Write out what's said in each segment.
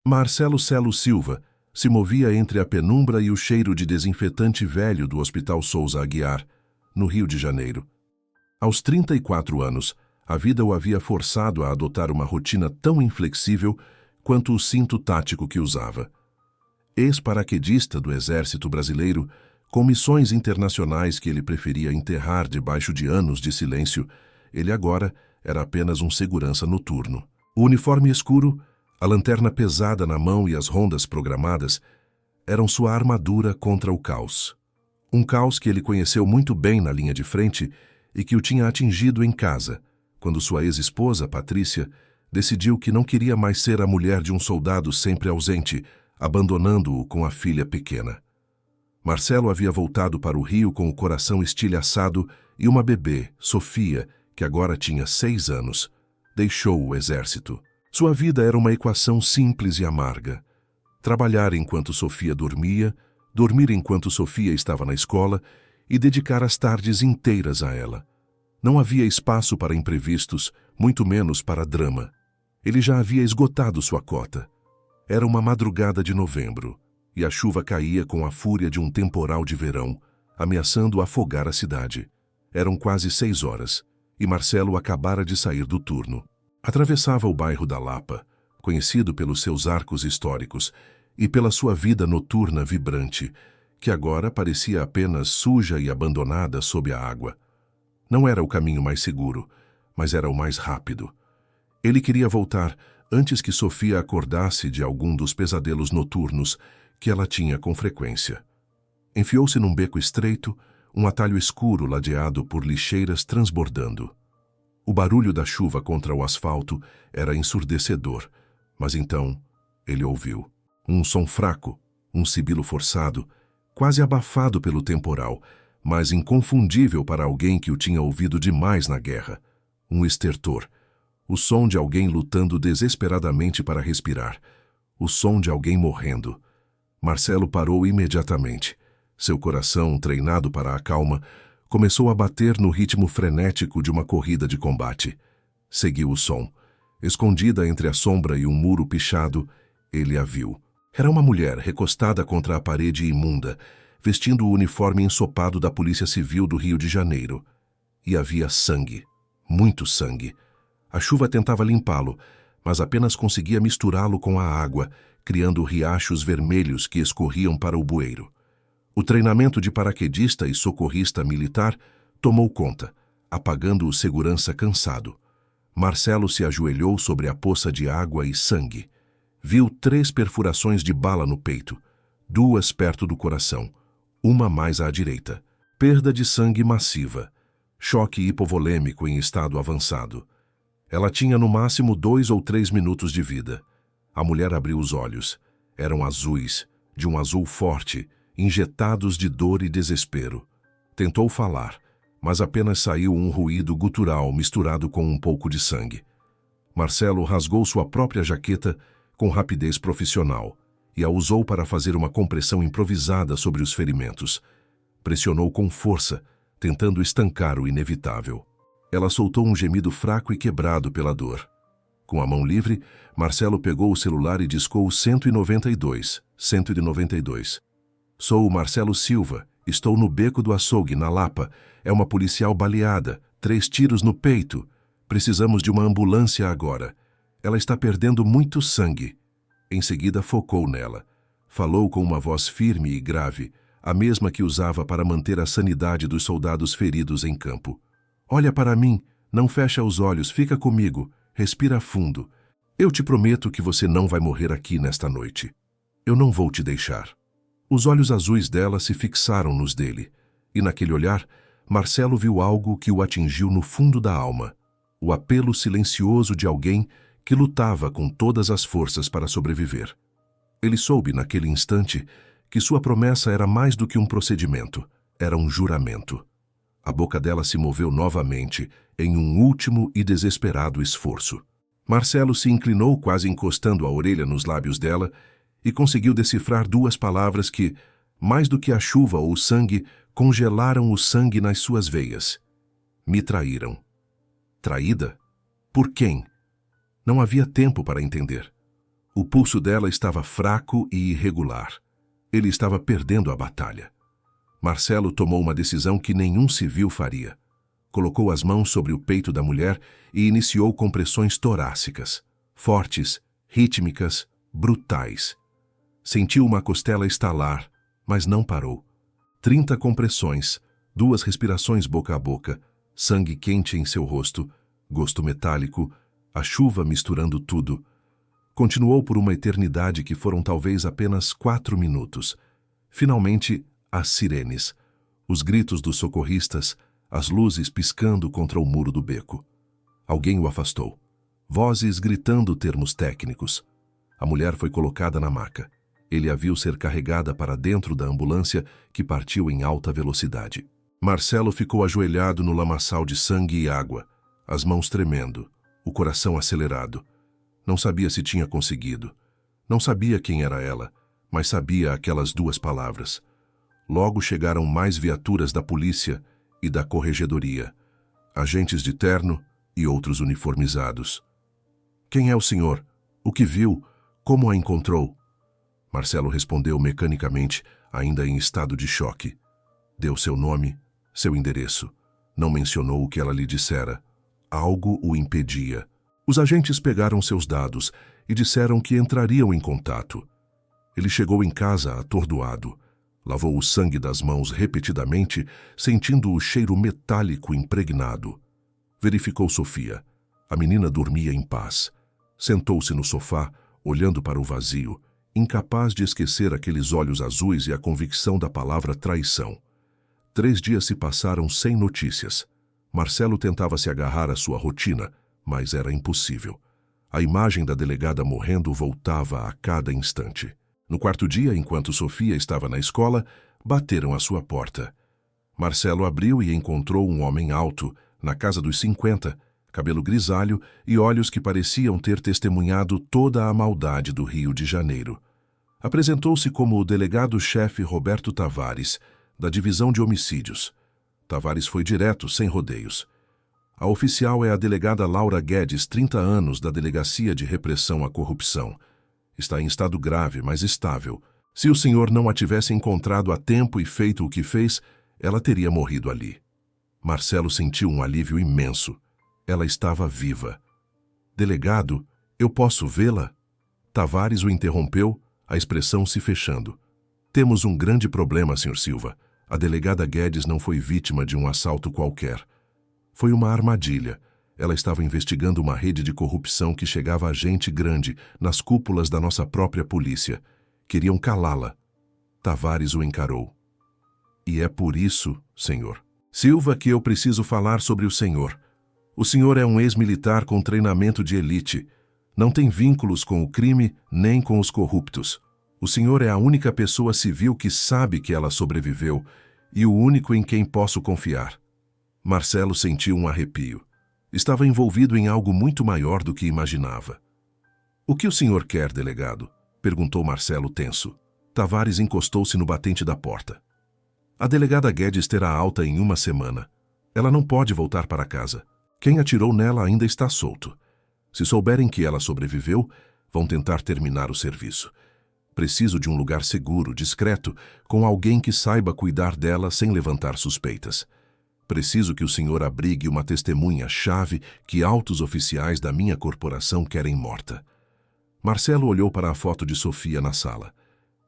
Marcelo Celo Silva se movia entre a penumbra e o cheiro de desinfetante velho do Hospital Souza Aguiar, no Rio de Janeiro. Aos 34 anos, a vida o havia forçado a adotar uma rotina tão inflexível quanto o cinto tático que usava. Ex-paraquedista do Exército Brasileiro, com missões internacionais que ele preferia enterrar debaixo de anos de silêncio, ele agora era apenas um segurança noturno. O uniforme escuro, a lanterna pesada na mão e as rondas programadas eram sua armadura contra o caos. Um caos que ele conheceu muito bem na linha de frente e que o tinha atingido em casa, quando sua ex-esposa, Patrícia, decidiu que não queria mais ser a mulher de um soldado sempre ausente, abandonando-o com a filha pequena. Marcelo havia voltado para o Rio com o coração estilhaçado e uma bebê, Sofia, que agora tinha 6 anos. Deixou o exército. Sua vida era uma equação simples e amarga. Trabalhar enquanto Sofia dormia, dormir enquanto Sofia estava na escola e dedicar as tardes inteiras a ela. Não havia espaço para imprevistos, muito menos para drama. Ele já havia esgotado sua cota. Era uma madrugada de novembro, e a chuva caía com a fúria de um temporal de verão, ameaçando afogar a cidade. Eram quase 6 horas, e Marcelo acabara de sair do turno. Atravessava o bairro da Lapa, conhecido pelos seus arcos históricos e pela sua vida noturna vibrante, que agora parecia apenas suja e abandonada sob a água. Não era o caminho mais seguro, mas era o mais rápido. Ele queria voltar antes que Sofia acordasse de algum dos pesadelos noturnos que ela tinha com frequência. Enfiou-se num beco estreito, um atalho escuro ladeado por lixeiras transbordando. O barulho da chuva contra o asfalto era ensurdecedor, mas então ele ouviu. Um som fraco, um sibilo forçado, quase abafado pelo temporal, mas inconfundível para alguém que o tinha ouvido demais na guerra. Um estertor. O som de alguém lutando desesperadamente para respirar. O som de alguém morrendo. Marcelo parou imediatamente. Seu coração, treinado para a calma, começou a bater no ritmo frenético de uma corrida de combate. Seguiu o som. Escondida entre a sombra e um muro pichado, ele a viu. Era uma mulher recostada contra a parede imunda, vestindo o uniforme ensopado da Polícia Civil do Rio de Janeiro. E havia sangue. Muito sangue. A chuva tentava limpá-lo, mas apenas conseguia misturá-lo com a água, criando riachos vermelhos que escorriam para o bueiro. O treinamento de paraquedista e socorrista militar tomou conta, apagando o segurança cansado. Marcelo se ajoelhou sobre a poça de água e sangue. Viu 3 perfurações de bala no peito, 2 perto do coração, uma mais à direita. Perda de sangue massiva. Choque hipovolêmico em estado avançado. Ela tinha no máximo 2 ou 3 minutos de vida. A mulher abriu os olhos. Eram azuis, de um azul forte, injetados de dor e desespero. Tentou falar, mas apenas saiu um ruído gutural misturado com um pouco de sangue. Marcelo rasgou sua própria jaqueta com rapidez profissional e a usou para fazer uma compressão improvisada sobre os ferimentos. Pressionou com força, tentando estancar o inevitável. Ela soltou um gemido fraco e quebrado pela dor. Com a mão livre, Marcelo pegou o celular e discou o 192. Sou o Marcelo Silva. Estou no Beco do Açougue, na Lapa. É uma policial baleada. 3 tiros no peito. Precisamos de uma ambulância agora. Ela está perdendo muito sangue. Em seguida focou nela. Falou com uma voz firme e grave, a mesma que usava para manter a sanidade dos soldados feridos em campo. Olha para mim, não fecha os olhos, fica comigo, respira fundo. Eu te prometo que você não vai morrer aqui nesta noite. Eu não vou te deixar. Os olhos azuis dela se fixaram nos dele, e naquele olhar, Marcelo viu algo que o atingiu no fundo da alma. O apelo silencioso de alguém que lutava com todas as forças para sobreviver. Ele soube, naquele instante, que sua promessa era mais do que um procedimento, era um juramento. A boca dela se moveu novamente, em um último e desesperado esforço. Marcelo se inclinou, quase encostando a orelha nos lábios dela, e conseguiu decifrar 2 palavras que, mais do que a chuva ou o sangue, congelaram o sangue nas suas veias. Me traíram. Traída? Por quem? Não havia tempo para entender. O pulso dela estava fraco e irregular. Ele estava perdendo a batalha. Marcelo tomou uma decisão que nenhum civil faria. Colocou as mãos sobre o peito da mulher e iniciou compressões torácicas, fortes, rítmicas, brutais. Sentiu uma costela estalar, mas não parou. 30 compressões, 2 respirações boca a boca, sangue quente em seu rosto, gosto metálico, a chuva misturando tudo. Continuou por uma eternidade que foram talvez apenas 4 minutos. Finalmente, as sirenes, os gritos dos socorristas, as luzes piscando contra o muro do beco. Alguém o afastou. Vozes gritando termos técnicos. A mulher foi colocada na maca. Ele a viu ser carregada para dentro da ambulância que partiu em alta velocidade. Marcelo ficou ajoelhado no lamaçal de sangue e água, as mãos tremendo, o coração acelerado. Não sabia se tinha conseguido. Não sabia quem era ela, mas sabia aquelas 2 palavras. Logo chegaram mais viaturas da polícia e da corregedoria, agentes de terno e outros uniformizados. Quem é o senhor? O que viu? Como a encontrou? Marcelo respondeu mecanicamente, ainda em estado de choque. Deu seu nome, seu endereço. Não mencionou o que ela lhe dissera. Algo o impedia. Os agentes pegaram seus dados e disseram que entrariam em contato. Ele chegou em casa atordoado. Lavou o sangue das mãos repetidamente, sentindo o cheiro metálico impregnado. Verificou Sofia. A menina dormia em paz. Sentou-se no sofá, olhando para o vazio, incapaz de esquecer aqueles olhos azuis e a convicção da palavra traição. 3 dias se passaram sem notícias. Marcelo tentava se agarrar à sua rotina, mas era impossível. A imagem da delegada morrendo voltava a cada instante. No 4º dia, enquanto Sofia estava na escola, bateram à sua porta. Marcelo abriu e encontrou um homem alto, na casa dos 50, cabelo grisalho e olhos que pareciam ter testemunhado toda a maldade do Rio de Janeiro. Apresentou-se como o delegado-chefe Roberto Tavares, da Divisão de Homicídios. Tavares foi direto, sem rodeios. A oficial é a delegada Laura Guedes, 30 anos, da Delegacia de Repressão à Corrupção. Está em estado grave, mas estável. Se o senhor não a tivesse encontrado a tempo e feito o que fez, ela teria morrido ali. Marcelo sentiu um alívio imenso. Ela estava viva. Delegado, eu posso vê-la? Tavares o interrompeu, a expressão se fechando. Temos um grande problema, Sr. Silva. A delegada Guedes não foi vítima de um assalto qualquer. Foi uma armadilha. Ela estava investigando uma rede de corrupção que chegava a gente grande nas cúpulas da nossa própria polícia. Queriam calá-la. Tavares o encarou. E é por isso, senhor, Silva, que eu preciso falar sobre o senhor. O senhor é um ex-militar com treinamento de elite. Não tem vínculos com o crime nem com os corruptos. O senhor é a única pessoa civil que sabe que ela sobreviveu e o único em quem posso confiar. Marcelo sentiu um arrepio. Estava envolvido em algo muito maior do que imaginava. O que o senhor quer, delegado? Perguntou Marcelo tenso. Tavares encostou-se no batente da porta. A delegada Guedes terá alta em 1 semana. Ela não pode voltar para casa. Quem atirou nela ainda está solto. Se souberem que ela sobreviveu, vão tentar terminar o serviço. Preciso de um lugar seguro, discreto, com alguém que saiba cuidar dela sem levantar suspeitas. Preciso que o senhor abrigue uma testemunha-chave que altos oficiais da minha corporação querem morta. Marcelo olhou para a foto de Sofia na sala.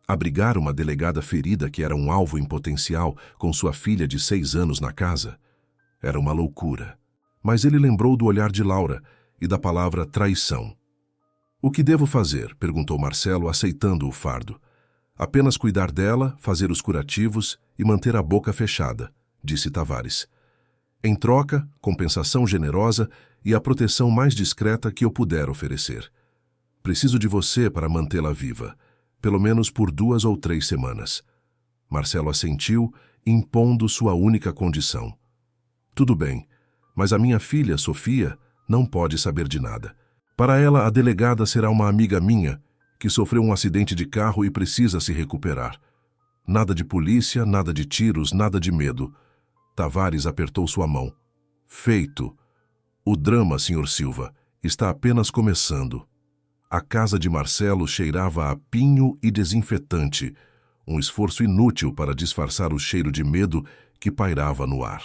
Abrigar uma delegada ferida que era um alvo em potencial com sua filha de 6 anos na casa era uma loucura. Mas ele lembrou do olhar de Laura e da palavra traição. O que devo fazer? Perguntou Marcelo, aceitando o fardo. Apenas cuidar dela, fazer os curativos e manter a boca fechada, disse Tavares. Em troca, compensação generosa e a proteção mais discreta que eu puder oferecer. Preciso de você para mantê-la viva, pelo menos por 2 ou 3 semanas. Marcelo assentiu, impondo sua única condição. Tudo bem, mas a minha filha, Sofia, não pode saber de nada. Para ela, a delegada será uma amiga minha, que sofreu um acidente de carro e precisa se recuperar. Nada de polícia, nada de tiros, nada de medo. Tavares apertou sua mão. Feito. O drama, Sr. Silva, está apenas começando. A casa de Marcelo cheirava a pinho e desinfetante, um esforço inútil para disfarçar o cheiro de medo que pairava no ar.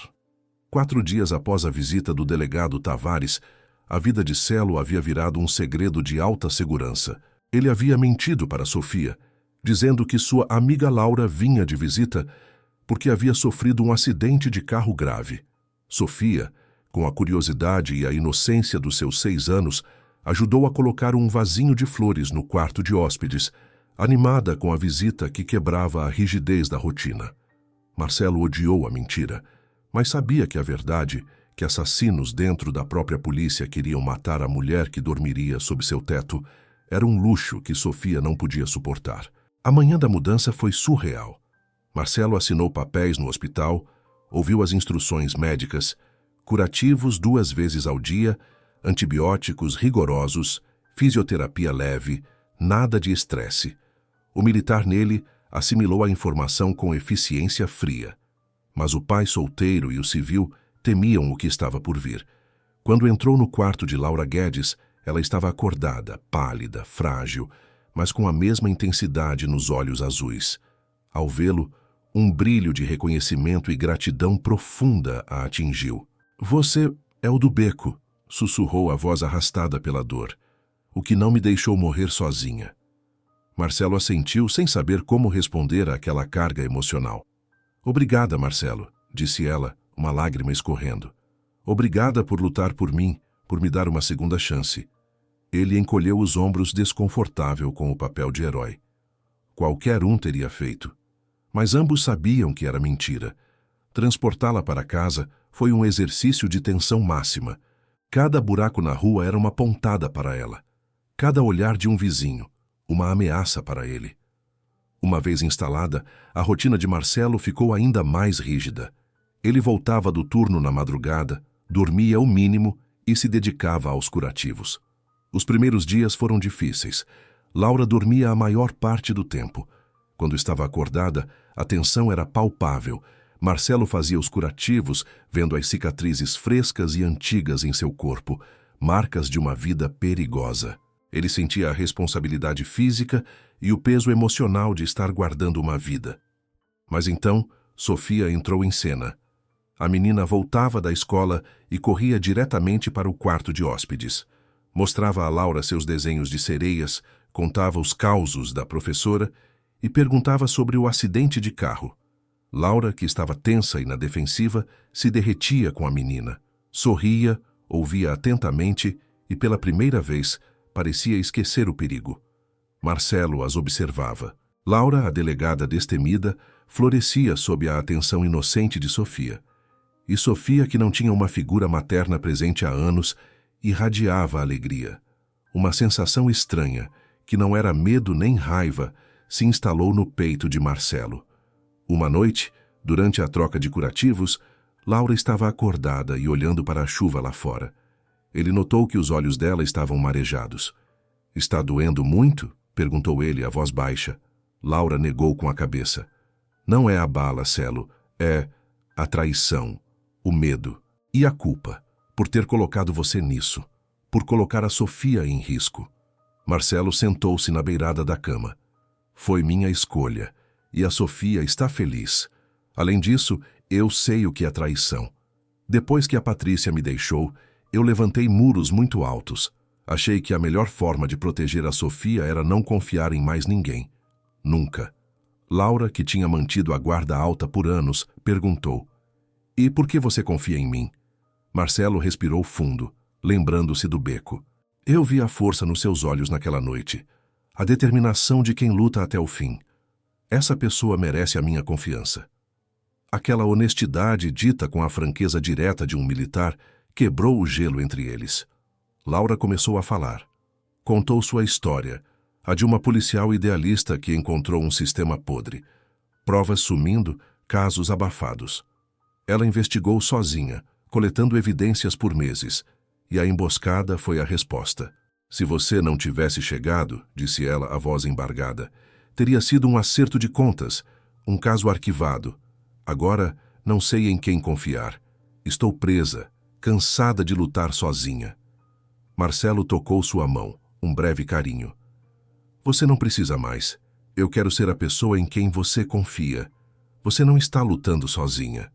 4 dias após a visita do delegado Tavares, a vida de Celo havia virado um segredo de alta segurança. Ele havia mentido para Sofia, dizendo que sua amiga Laura vinha de visita porque havia sofrido um acidente de carro grave. Sofia, com a curiosidade e a inocência dos seus 6 anos, ajudou a colocar um vasinho de flores no quarto de hóspedes, animada com a visita que quebrava a rigidez da rotina. Marcelo odiou a mentira, mas sabia que a verdade, que assassinos dentro da própria polícia queriam matar a mulher que dormiria sob seu teto, era um luxo que Sofia não podia suportar. A manhã da mudança foi surreal. Marcelo assinou papéis no hospital, ouviu as instruções médicas, curativos 2 vezes ao dia, antibióticos rigorosos, fisioterapia leve, nada de estresse. O militar nele assimilou a informação com eficiência fria. Mas o pai solteiro e o civil temiam o que estava por vir. Quando entrou no quarto de Laura Guedes, ela estava acordada, pálida, frágil, mas com a mesma intensidade nos olhos azuis. Ao vê-lo, um brilho de reconhecimento e gratidão profunda a atingiu. "Você é o do beco", sussurrou a voz arrastada pela dor, "o que não me deixou morrer sozinha." Marcelo assentiu sem saber como responder àquela carga emocional. "Obrigada, Marcelo", disse ela, uma lágrima escorrendo. "Obrigada por lutar por mim, por me dar uma segunda chance." Ele encolheu os ombros desconfortável com o papel de herói. Qualquer um teria feito. Mas ambos sabiam que era mentira. Transportá-la para casa foi um exercício de tensão máxima. Cada buraco na rua era uma pontada para ela. Cada olhar de um vizinho, uma ameaça para ele. Uma vez instalada, a rotina de Marcelo ficou ainda mais rígida. Ele voltava do turno na madrugada, dormia o mínimo e se dedicava aos curativos. Os primeiros dias foram difíceis. Laura dormia a maior parte do tempo. Quando estava acordada, a tensão era palpável. Marcelo fazia os curativos, vendo as cicatrizes frescas e antigas em seu corpo, marcas de uma vida perigosa. Ele sentia a responsabilidade física e o peso emocional de estar guardando uma vida. Mas então, Sofia entrou em cena. A menina voltava da escola e corria diretamente para o quarto de hóspedes. Mostrava a Laura seus desenhos de sereias, contava os causos da professora e perguntava sobre o acidente de carro. Laura, que estava tensa e na defensiva, se derretia com a menina. Sorria, ouvia atentamente e, pela primeira vez, parecia esquecer o perigo. Marcelo as observava. Laura, a delegada destemida, florescia sob a atenção inocente de Sofia. E Sofia, que não tinha uma figura materna presente há anos, irradiava alegria. Uma sensação estranha, que não era medo nem raiva, se instalou no peito de Marcelo. Uma noite, durante a troca de curativos, Laura estava acordada e olhando para a chuva lá fora. Ele notou que os olhos dela estavam marejados. "Está doendo muito?" perguntou ele, a voz baixa. Laura negou com a cabeça. "Não é a bala, Celo, é a traição, o medo e a culpa, por ter colocado você nisso, por colocar a Sofia em risco." Marcelo sentou-se na beirada da cama. "Foi minha escolha, e a Sofia está feliz. Além disso, eu sei o que é traição. Depois que a Patrícia me deixou, eu levantei muros muito altos. Achei que a melhor forma de proteger a Sofia era não confiar em mais ninguém. Nunca." Laura, que tinha mantido a guarda alta por anos, perguntou: "E por que você confia em mim?" Marcelo respirou fundo, lembrando-se do beco. "Eu vi a força nos seus olhos naquela noite, a determinação de quem luta até o fim. Essa pessoa merece a minha confiança." Aquela honestidade dita com a franqueza direta de um militar quebrou o gelo entre eles. Laura começou a falar. Contou sua história, a de uma policial idealista que encontrou um sistema podre. Provas sumindo, casos abafados. Ela investigou sozinha, coletando evidências por meses, e a emboscada foi a resposta. "Se você não tivesse chegado", disse ela, a voz embargada, "teria sido um acerto de contas, um caso arquivado. Agora, não sei em quem confiar. Estou presa, cansada de lutar sozinha." Marcelo tocou sua mão, com breve carinho. Você não precisa mais. Eu quero ser a pessoa em quem você confia. Você não está lutando sozinha.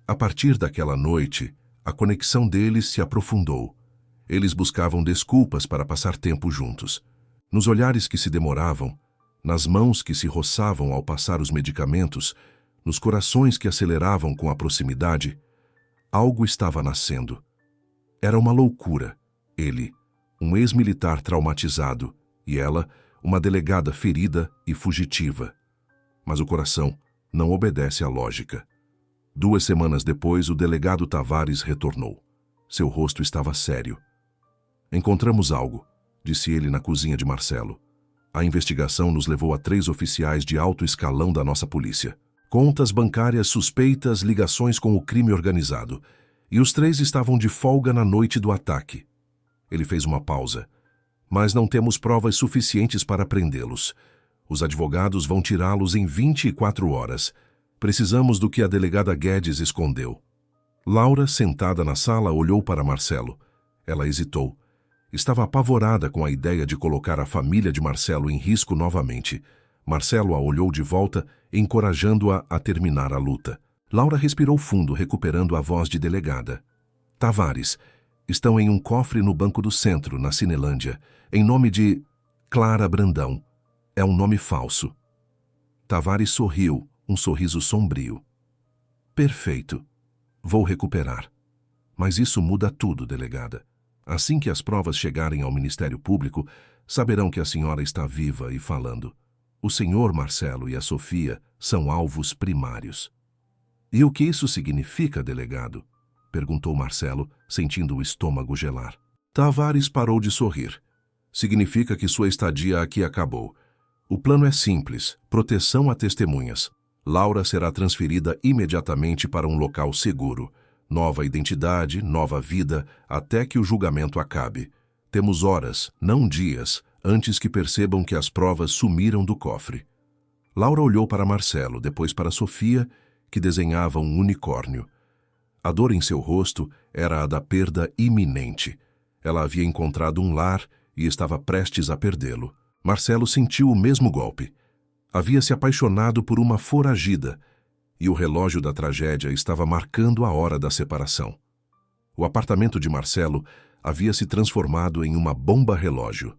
A partir daquela noite, a conexão deles se aprofundou. Eles buscavam desculpas para passar tempo juntos. Nos olhares que se demoravam, nas mãos que se roçavam ao passar os medicamentos, nos corações que aceleravam com a proximidade, algo estava nascendo. Era uma loucura. Ele, um ex-militar traumatizado, e ela, uma delegada ferida e fugitiva. Mas o coração não obedece à lógica. 2 semanas depois, o delegado Tavares retornou. Seu rosto estava sério. Encontramos algo, disse ele na cozinha de Marcelo. A investigação nos levou a 3 oficiais de alto escalão da nossa polícia. Contas bancárias suspeitas, ligações com o crime organizado. E os 3 estavam de folga na noite do ataque. Ele fez uma pausa. Mas não temos provas suficientes para prendê-los. Os advogados vão tirá-los em 24 horas. Precisamos do que a delegada Guedes escondeu. Laura, sentada na sala, olhou para Marcelo. Ela hesitou. Estava apavorada com a ideia de colocar a família de Marcelo em risco novamente. Marcelo a olhou de volta, encorajando-a a terminar a luta. Laura respirou fundo, recuperando a voz de delegada. Tavares, estão em um cofre no Banco do Centro, na Cinelândia, em nome de Clara Brandão. É um nome falso. Tavares sorriu, um sorriso sombrio. Perfeito. Vou recuperar. Mas isso muda tudo, delegada. Assim que as provas chegarem ao Ministério Público, saberão que a senhora está viva e falando. O senhor Marcelo e a Sofia são alvos primários. E o que isso significa, delegado? Perguntou Marcelo, sentindo o estômago gelar. Tavares parou de sorrir. Significa que sua estadia aqui acabou. O plano é simples, proteção a testemunhas. Laura será transferida imediatamente para um local seguro. Nova identidade, nova vida, até que o julgamento acabe. Temos horas, não dias, antes que percebam que as provas sumiram do cofre. Laura olhou para Marcelo, depois para Sofia, que desenhava um unicórnio. A dor em seu rosto era a da perda iminente. Ela havia encontrado um lar e estava prestes a perdê-lo. Marcelo sentiu o mesmo golpe. Havia se apaixonado por uma foragida, e o relógio da tragédia estava marcando a hora da separação. O apartamento de Marcelo havia se transformado em uma bomba-relógio.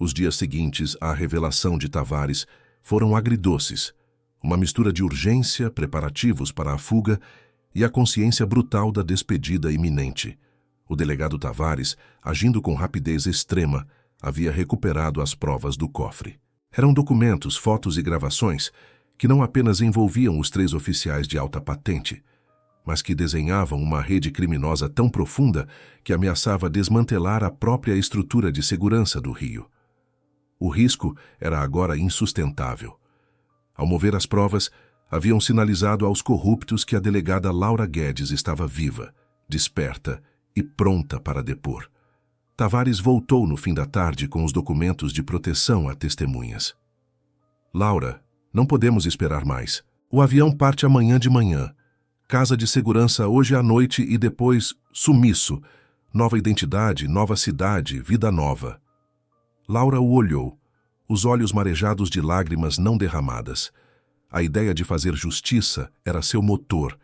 Os dias seguintes à revelação de Tavares foram agridoces, uma mistura de urgência, preparativos para a fuga e a consciência brutal da despedida iminente. O delegado Tavares, agindo com rapidez extrema, havia recuperado as provas do cofre. Eram documentos, fotos e gravações que não apenas envolviam os 3 oficiais de alta patente, mas que desenhavam uma rede criminosa tão profunda que ameaçava desmantelar a própria estrutura de segurança do Rio. O risco era agora insustentável. Ao mover as provas, haviam sinalizado aos corruptos que a delegada Laura Guedes estava viva, desperta e pronta para depor. Tavares voltou no fim da tarde com os documentos de proteção a testemunhas. Laura, não podemos esperar mais. O avião parte amanhã de manhã. Casa de segurança hoje à noite e depois sumiço. Nova identidade, nova cidade, vida nova. Laura o olhou, os olhos marejados de lágrimas não derramadas. A ideia de fazer justiça era seu motor,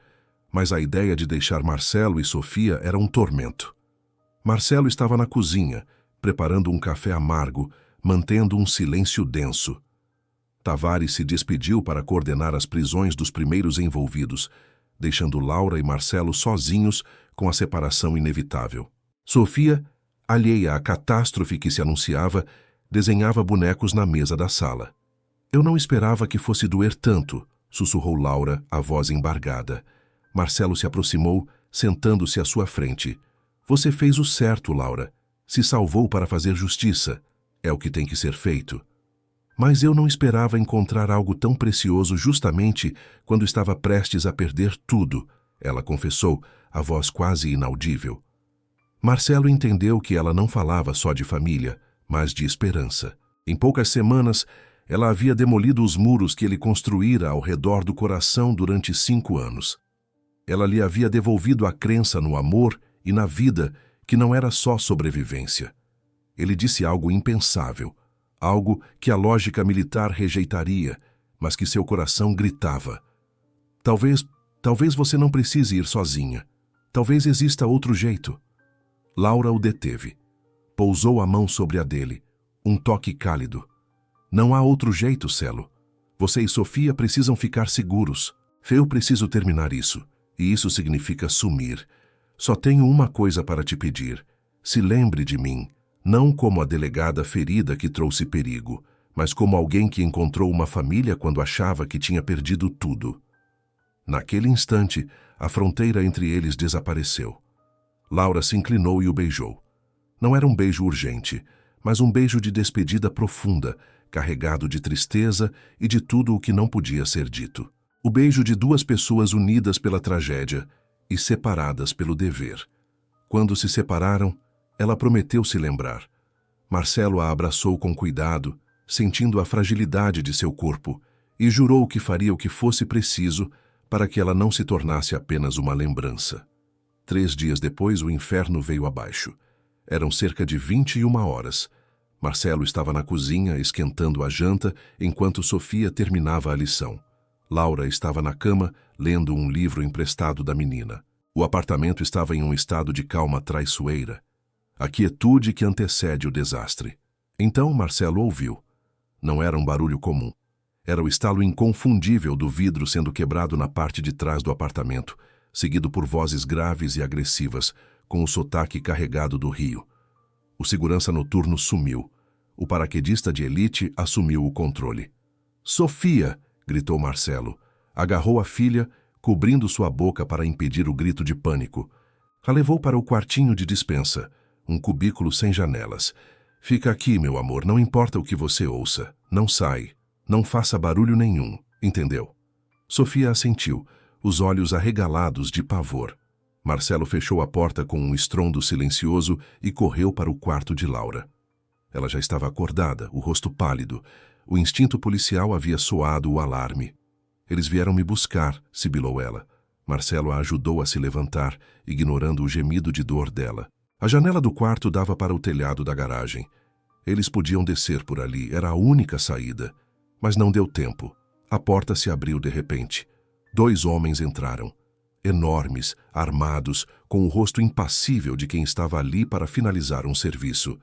mas a ideia de deixar Marcelo e Sofia era um tormento. Marcelo estava na cozinha, preparando um café amargo, mantendo um silêncio denso. Tavares se despediu para coordenar as prisões dos primeiros envolvidos, deixando Laura e Marcelo sozinhos com a separação inevitável. Sofia, alheia à catástrofe que se anunciava, desenhava bonecos na mesa da sala. Eu não esperava que fosse doer tanto, sussurrou Laura, a voz embargada. Marcelo se aproximou, sentando-se à sua frente. Você fez o certo, Laura. Se salvou para fazer justiça. É o que tem que ser feito. Mas eu não esperava encontrar algo tão precioso justamente quando estava prestes a perder tudo, ela confessou, a voz quase inaudível. Marcelo entendeu que ela não falava só de família, mas de esperança. Em poucas semanas, ela havia demolido os muros que ele construíra ao redor do coração durante 5 anos. Ela lhe havia devolvido a crença no amor e na vida, que não era só sobrevivência. Ele disse algo impensável, algo que a lógica militar rejeitaria, mas que seu coração gritava. Talvez você não precise ir sozinha. Talvez exista outro jeito. Laura o deteve. Pousou a mão sobre a dele. Um toque cálido. Não há outro jeito, Celo. Você e Sofia precisam ficar seguros. Eu preciso terminar isso. E isso significa sumir. Só tenho uma coisa para te pedir. Se lembre de mim, não como a delegada ferida que trouxe perigo, mas como alguém que encontrou uma família quando achava que tinha perdido tudo. Naquele instante, a fronteira entre eles desapareceu. Laura se inclinou e o beijou. Não era um beijo urgente, mas um beijo de despedida profunda, carregado de tristeza e de tudo o que não podia ser dito. O beijo de duas pessoas unidas pela tragédia e separadas pelo dever. Quando se separaram, ela prometeu se lembrar. Marcelo a abraçou com cuidado, sentindo a fragilidade de seu corpo, e jurou que faria o que fosse preciso para que ela não se tornasse apenas uma lembrança. 3 dias depois, o inferno veio abaixo. Eram cerca de 21 horas. Marcelo estava na cozinha esquentando a janta enquanto Sofia terminava a lição. Laura estava na cama, lendo um livro emprestado da menina. O apartamento estava em um estado de calma traiçoeira. A quietude que antecede o desastre. Então Marcelo ouviu. Não era um barulho comum. Era o estalo inconfundível do vidro sendo quebrado na parte de trás do apartamento, seguido por vozes graves e agressivas, com o sotaque carregado do Rio. O segurança noturno sumiu. O paraquedista de elite assumiu o controle. "Sofia!" gritou Marcelo. Agarrou a filha, cobrindo sua boca para impedir o grito de pânico. A levou para o quartinho de despensa, um cubículo sem janelas. "Fica aqui, meu amor, não importa o que você ouça. Não sai. Não faça barulho nenhum, entendeu?" Sofia assentiu, os olhos arregalados de pavor. Marcelo fechou a porta com um estrondo silencioso e correu para o quarto de Laura. Ela já estava acordada, o rosto pálido. O instinto policial havia soado o alarme. "Eles vieram me buscar", sibilou ela. Marcelo a ajudou a se levantar, ignorando o gemido de dor dela. A janela do quarto dava para o telhado da garagem. Eles podiam descer por ali, era a única saída. Mas não deu tempo. A porta se abriu de repente. 2 homens entraram. Enormes, armados, com o rosto impassível de quem estava ali para finalizar um serviço.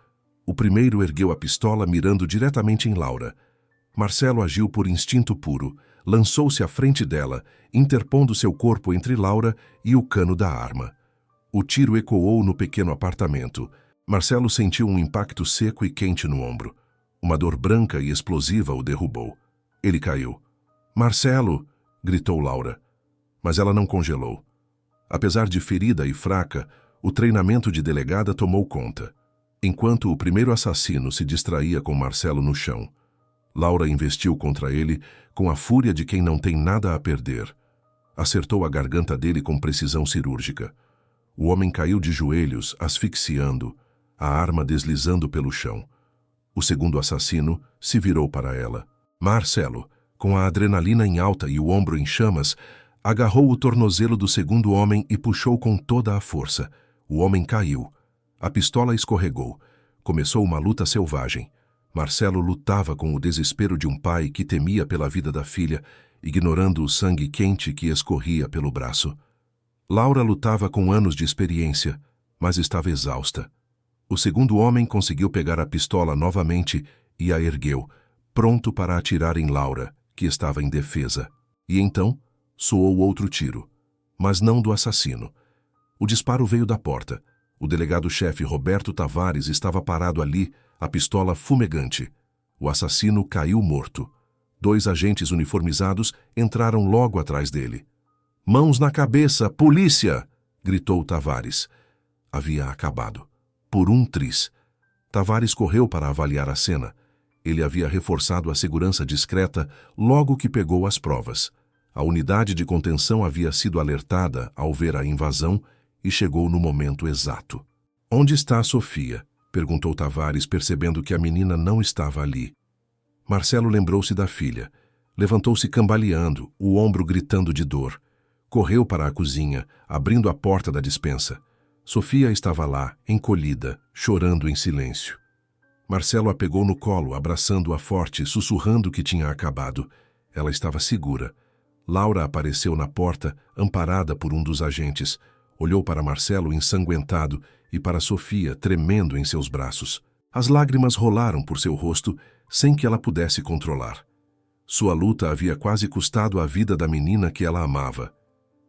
O primeiro ergueu a pistola mirando diretamente em Laura. Marcelo agiu por instinto puro, lançou-se à frente dela, interpondo seu corpo entre Laura e o cano da arma. O tiro ecoou no pequeno apartamento. Marcelo sentiu um impacto seco e quente no ombro. Uma dor branca e explosiva o derrubou. Ele caiu. "Marcelo!" gritou Laura. Mas ela não congelou. Apesar de ferida e fraca, o treinamento de delegada tomou conta. Enquanto o primeiro assassino se distraía com Marcelo no chão, Laura investiu contra ele com a fúria de quem não tem nada a perder. Acertou a garganta dele com precisão cirúrgica. O homem caiu de joelhos, asfixiando, a arma deslizando pelo chão. O segundo assassino se virou para ela. Marcelo, com a adrenalina em alta e o ombro em chamas, agarrou o tornozelo do segundo homem e puxou com toda a força. O homem caiu. A pistola escorregou. Começou uma luta selvagem. Marcelo lutava com o desespero de um pai que temia pela vida da filha, ignorando o sangue quente que escorria pelo braço. Laura lutava com anos de experiência, mas estava exausta. O segundo homem conseguiu pegar a pistola novamente e a ergueu, pronto para atirar em Laura, que estava indefesa. E então soou outro tiro, mas não do assassino. O disparo veio da porta. O delegado-chefe Roberto Tavares estava parado ali, a pistola fumegante. O assassino caiu morto. 2 agentes uniformizados entraram logo atrás dele. "Mãos na cabeça, polícia!" gritou Tavares. Havia acabado. Por um triz. Tavares correu para avaliar a cena. Ele havia reforçado a segurança discreta logo que pegou as provas. A unidade de contenção havia sido alertada ao ver a invasão e chegou no momento exato. "Onde está a Sofia?" perguntou Tavares, percebendo que a menina não estava ali. Marcelo lembrou-se da filha. Levantou-se cambaleando, o ombro gritando de dor. Correu para a cozinha, abrindo a porta da despensa. Sofia estava lá, encolhida, chorando em silêncio. Marcelo a pegou no colo, abraçando-a forte, sussurrando que tinha acabado. Ela estava segura. Laura apareceu na porta, amparada por um dos agentes. Olhou para Marcelo ensanguentado e para Sofia, tremendo em seus braços. As lágrimas rolaram por seu rosto, sem que ela pudesse controlar. Sua luta havia quase custado a vida da menina que ela amava.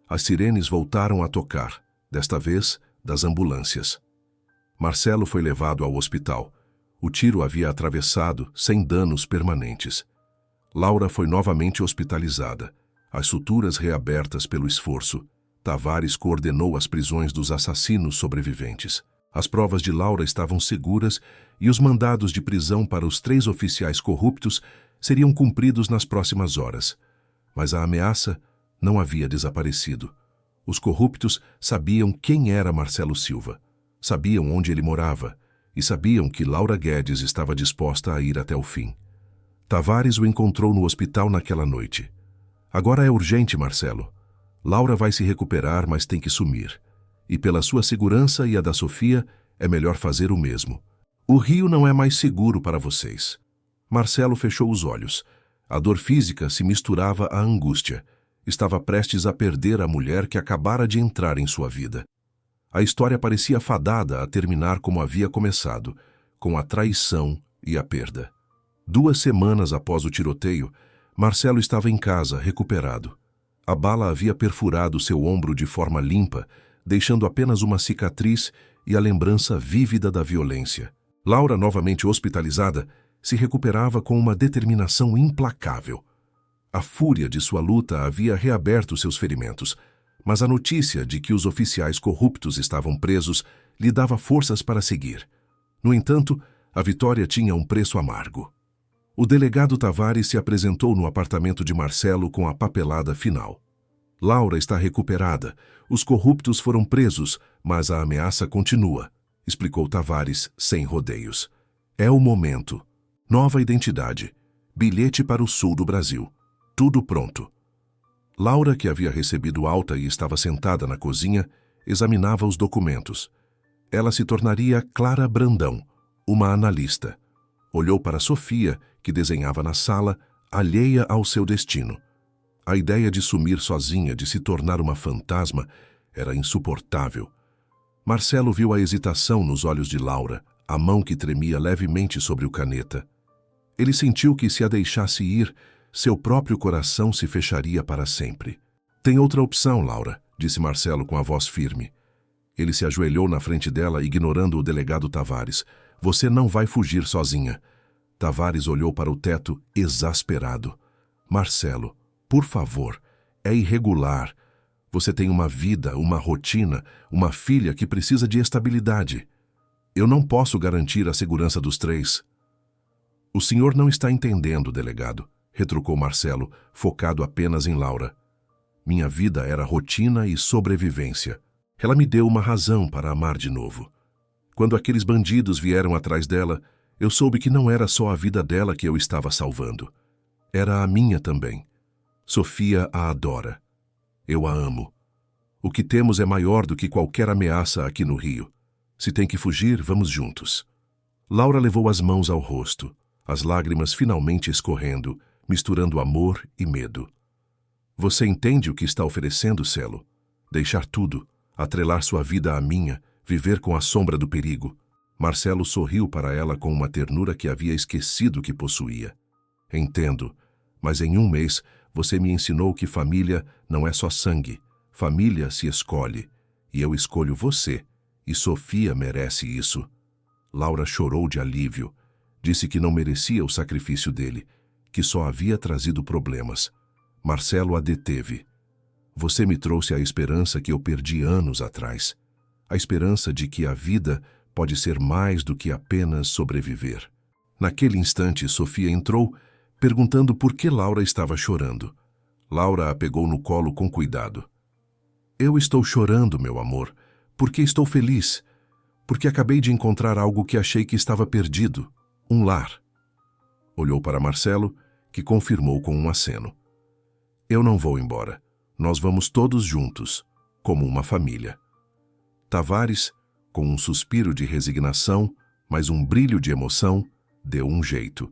As sirenes voltaram a tocar, desta vez das ambulâncias. Marcelo foi levado ao hospital. O tiro havia atravessado, sem danos permanentes. Laura foi novamente hospitalizada, as suturas reabertas pelo esforço. Tavares coordenou as prisões dos assassinos sobreviventes. As provas de Laura estavam seguras e os mandados de prisão para os 3 oficiais corruptos seriam cumpridos nas próximas horas. Mas a ameaça não havia desaparecido. Os corruptos sabiam quem era Marcelo Silva, sabiam onde ele morava e sabiam que Laura Guedes estava disposta a ir até o fim. Tavares o encontrou no hospital naquela noite. Agora é urgente, Marcelo. Laura vai se recuperar, mas tem que sumir. E pela sua segurança e a da Sofia, é melhor fazer o mesmo. O Rio não é mais seguro para vocês. Marcelo fechou os olhos. A dor física se misturava à angústia. Estava prestes a perder a mulher que acabara de entrar em sua vida. A história parecia fadada a terminar como havia começado, com a traição e a perda. 2 semanas após o tiroteio, Marcelo estava em casa, recuperado. A bala havia perfurado seu ombro de forma limpa, deixando apenas uma cicatriz e a lembrança vívida da violência. Laura, novamente hospitalizada, se recuperava com uma determinação implacável. A fúria de sua luta havia reaberto seus ferimentos, mas a notícia de que os oficiais corruptos estavam presos lhe dava forças para seguir. No entanto, a vitória tinha um preço amargo. O delegado Tavares se apresentou no apartamento de Marcelo com a papelada final. Laura está recuperada. Os corruptos foram presos, mas a ameaça continua, explicou Tavares, sem rodeios. É o momento. Nova identidade. Bilhete para o sul do Brasil. Tudo pronto. Laura, que havia recebido alta e estava sentada na cozinha, examinava os documentos. Ela se tornaria Clara Brandão, uma analista. Olhou para Sofia, que desenhava na sala, alheia ao seu destino. A ideia de sumir sozinha, de se tornar uma fantasma, era insuportável. Marcelo viu a hesitação nos olhos de Laura, a mão que tremia levemente sobre o caneta. Ele sentiu que, se a deixasse ir, seu próprio coração se fecharia para sempre. Tem outra opção, Laura, disse Marcelo com a voz firme. Ele se ajoelhou na frente dela, ignorando o delegado Tavares. Você não vai fugir sozinha. Tavares olhou para o teto, exasperado. Marcelo, por favor, é irregular. Você tem uma vida, uma rotina, uma filha que precisa de estabilidade. Eu não posso garantir a segurança dos 3. O senhor não está entendendo, delegado, retrucou Marcelo, focado apenas em Laura. Minha vida era rotina e sobrevivência. Ela me deu uma razão para amar de novo. Quando aqueles bandidos vieram atrás dela, eu soube que não era só a vida dela que eu estava salvando. Era a minha também. Sofia a adora. Eu a amo. O que temos é maior do que qualquer ameaça aqui no Rio. Se tem que fugir, vamos juntos. Laura levou as mãos ao rosto, as lágrimas finalmente escorrendo, misturando amor e medo. Você entende o que está oferecendo, Celo? Deixar tudo, atrelar sua vida à minha, viver com a sombra do perigo. Marcelo sorriu para ela com uma ternura que havia esquecido que possuía. Entendo, mas em 1 mês você me ensinou que família não é só sangue. Família se escolhe, e eu escolho você, e Sofia merece isso. Laura chorou de alívio. Disse que não merecia o sacrifício dele, que só havia trazido problemas. Marcelo a deteve. Você me trouxe a esperança que eu perdi anos atrás. A esperança de que a vida pode ser mais do que apenas sobreviver. Naquele instante, Sofia entrou, perguntando por que Laura estava chorando. Laura a pegou no colo com cuidado. Eu estou chorando, meu amor, porque estou feliz, porque acabei de encontrar algo que achei que estava perdido, um lar. Olhou para Marcelo, que confirmou com um aceno. Eu não vou embora. Nós vamos todos juntos, como uma família. Tavares, com um suspiro de resignação, mas um brilho de emoção deu um jeito.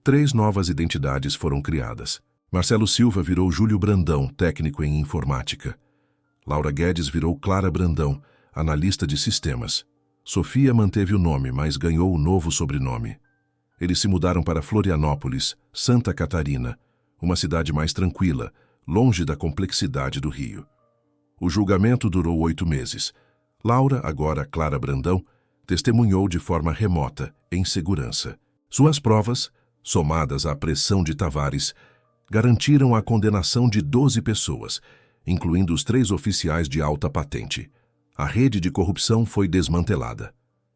3 novas identidades foram criadas. Marcelo Silva virou Júlio Brandão, técnico em informática. Laura Guedes virou Clara Brandão, analista de sistemas. Sofia manteve o nome, mas ganhou o novo sobrenome. Eles se mudaram para Florianópolis, Santa Catarina, uma cidade mais tranquila, longe da complexidade do Rio. O julgamento durou 8 meses. Laura, agora Clara Brandão, testemunhou de forma remota, em segurança. Suas provas, somadas à pressão de Tavares, garantiram a condenação de 12 pessoas, incluindo os 3 oficiais de alta patente. A rede de corrupção foi desmantelada.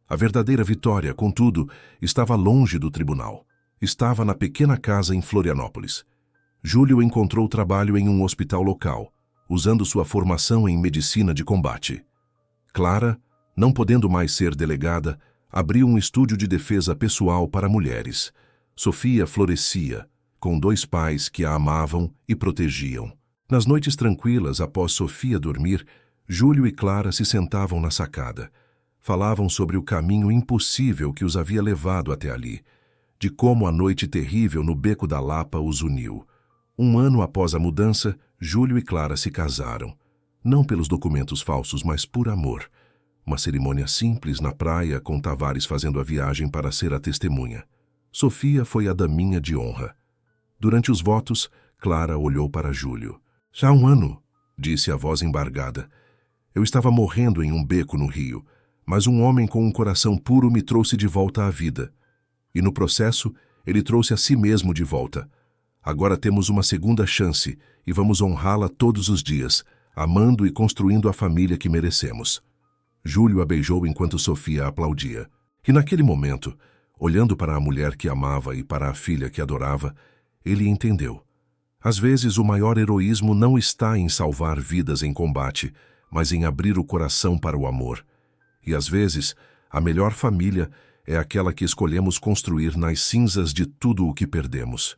A verdadeira vitória, contudo, estava longe do tribunal. Estava na pequena casa em Florianópolis. Júlio encontrou trabalho em um hospital local, usando sua formação em medicina de combate. Clara, não podendo mais ser delegada, abriu um estúdio de defesa pessoal para mulheres. Sofia florescia, com 2 pais que a amavam e protegiam. Nas noites tranquilas, após Sofia dormir, Júlio e Clara se sentavam na sacada. Falavam sobre o caminho impossível que os havia levado até ali, de como a noite terrível no Beco da Lapa os uniu. 1 ano após a mudança, Júlio e Clara se casaram. Não pelos documentos falsos, mas por amor. Uma cerimônia simples na praia, com Tavares fazendo a viagem para ser a testemunha. Sofia foi a daminha de honra. Durante os votos, Clara olhou para Júlio. Já há 1 ano, disse a voz embargada. Eu estava morrendo em um beco no Rio, mas um homem com um coração puro me trouxe de volta à vida. E no processo, ele trouxe a si mesmo de volta. Agora temos uma segunda chance e vamos honrá-la todos os dias, amando e construindo a família que merecemos. Júlio a beijou enquanto Sofia a aplaudia. E naquele momento, olhando para a mulher que amava e para a filha que adorava, ele entendeu. Às vezes, o maior heroísmo não está em salvar vidas em combate, mas em abrir o coração para o amor. E às vezes, a melhor família é aquela que escolhemos construir nas cinzas de tudo o que perdemos.